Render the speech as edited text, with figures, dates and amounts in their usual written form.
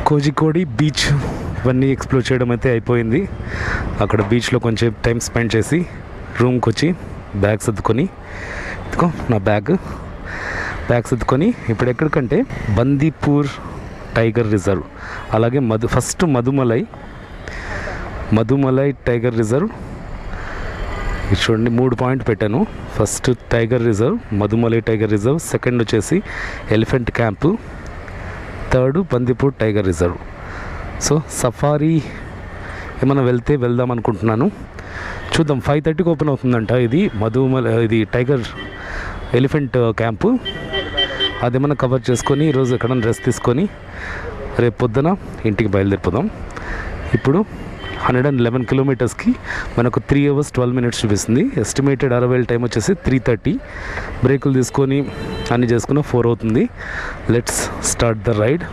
కోజికోడి beach ఇవన్నీ explore చేయడం అయితే అయిపోయింది. అక్కడ బీచ్లో కొంచెం టైం స్పెండ్ చేసి రూమ్కి వచ్చి బ్యాగ్ సర్దుకొని, ఇదిగో నా బ్యాగ్ సర్దుకొని ఇప్పుడు ఎక్కడికంటే బందీపూర్ టైగర్ రిజర్వ్, అలాగే ఫస్ట్ మధుమలై టైగర్ రిజర్వ్. చూడండి 3 పాయింట్ పెట్టాను. First tiger reserve, Mudumalai tiger reserve, second వచ్చేసి elephant camp, third Bandipur tiger reserve. So safari ఏమైనా వెళ్దాం అనుకుంటున్నాను. చూద్దాం. 5:30కి ఓపెన్ అవుతుందంట ఇది టైగర్ ఎలిఫెంట్ క్యాంపు. అదేమన్నా కవర్ చేసుకొని ఈరోజు ఎక్కడైనా రెస్ట్ తీసుకొని రేపు పొద్దున ఇంటికి బయలుదేరిపోదాం. ఇప్పుడు 111 కిలోమీటర్స్కి మనకు 3 hours 12 minutes చూపిస్తుంది. ఎస్టిమేటెడ్ అరైవల్ టైం వచ్చేసి 3:30. బ్రేకులు తీసుకొని అన్నీ చేసుకున్న 4 అవుతుంది. Let's start the ride.